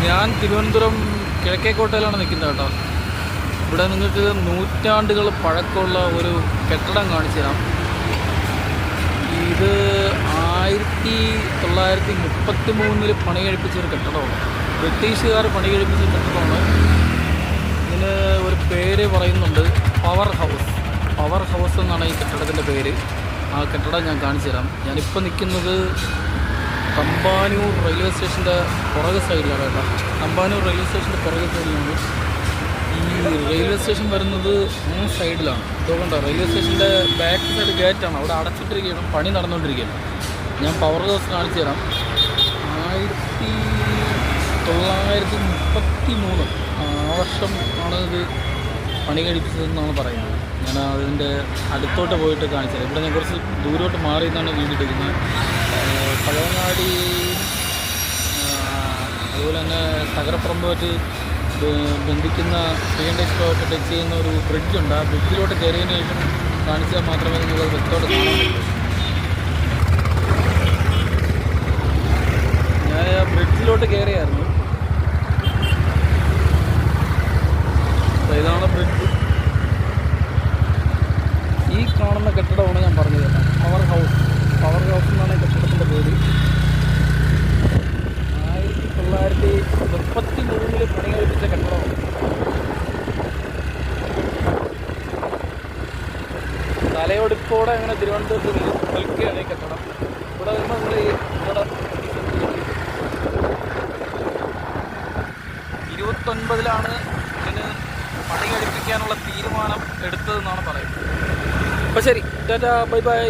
ഞാൻ തിരുവനന്തപുരം കിഴക്കേക്കോട്ടയിലാണ് നിൽക്കുന്നത് കേട്ടോ. ഇവിടെ നിങ്ങൾക്ക് നൂറ്റാണ്ടുകൾ പഴക്കമുള്ള ഒരു കെട്ടിടം കാണിച്ചു തരാം. ഇത് 1933 പണി കഴിപ്പിച്ചൊരു കെട്ടിടമാണ്. ബ്രിട്ടീഷുകാർ പണി കഴിപ്പിച്ച കെട്ടിടമാണ്. ഇതിന് ഒരു പേര് പറയുന്നുണ്ട്, പവർ ഹൗസ് എന്നാണ് ഈ കെട്ടിടത്തിൻ്റെ പേര്. ആ കെട്ടിടം ഞാൻ കാണിച്ചു തരാം. ഞാനിപ്പോൾ നിൽക്കുന്നത് തമ്പാനൂർ റെയിൽവേ സ്റ്റേഷൻ്റെ പുറകെ സൈഡിലാണ് കേട്ടോ. തമ്പാനൂർ റെയിൽവേ സ്റ്റേഷൻ്റെ പുറകെ സൈഡിലാണ്. ഈ റെയിൽവേ സ്റ്റേഷൻ വരുന്നത് സൈഡിലാണ്. ഇതുകൊണ്ടോ റെയിൽവേ സ്റ്റേഷൻ്റെ ബാക്ക് സൈഡ് ഗേറ്റാണ്. അവിടെ അടച്ചിട്ടിരിക്കുകയാണ്, പണി നടന്നുകൊണ്ടിരിക്കുകയാണ്. ഞാൻ പവർ ഹൗസ് കാണിച്ചു തരാം. 1933 ആ വർഷം ആണ് ഇത് പണി കഴിപ്പിച്ചതെന്നാണ് പറയുന്നത്. ഞാൻ അതിൻ്റെ അടുത്തോട്ട് പോയിട്ട് കാണിച്ചു തരാം. ഇവിടെ ഞാൻ കുറച്ച് ദൂരോട്ട് മാറി നിന്നാണ് വീഡിയോ എടുക്കുന്നത്. പഴവങ്ങാടി അതുപോലെ തന്നെ തകരപ്പറമ്പുമായിട്ട് ബന്ധിക്കുന്ന 300 സ്റ്റോപ്പ് ടച്ച് ചെയ്യുന്ന ഒരു ബ്രിഡ്ജുണ്ട്. ആ ബ്രിഡ്ജിലോട്ട് കയറിയതിന് ശേഷം കാണിച്ചാൽ മാത്രമേ നിങ്ങൾക്ക് വ്യക്തമായിട്ട് കാണാൻ പറ്റൂ. ഞാൻ ആ ബ്രിഡ്ജിലോട്ട് കയറിയായിരുന്നു. ഇതാണ് ബ്രിഡ്ജ്. ഈ കാണുന്ന കെട്ടിടമാണ് ഞാൻ പറഞ്ഞത് കേട്ടോ, പവർ ഹൗസ് എന്നാണ് കെട്ടിടത്തിൻ്റെ പേര്. 1933 പണി കഴിപ്പിച്ച കെട്ടിടമാണ്. തലയൊടുപ്പോടെ അങ്ങനെ തിരുവനന്തപുരത്ത് നിൽക്കുകയാണ് ഈ കെട്ടിടം. ഇവിടെ വരുമ്പോൾ നിങ്ങൾ ഇവിടെ 1929 ഇതിന് പണി കഴിപ്പിക്കാനുള്ള തീരുമാനം എടുത്തതെന്നാണ് പറയുന്നത്. അപ്പോൾ ശരി, ടാറ്റാ, ബൈ ബൈ.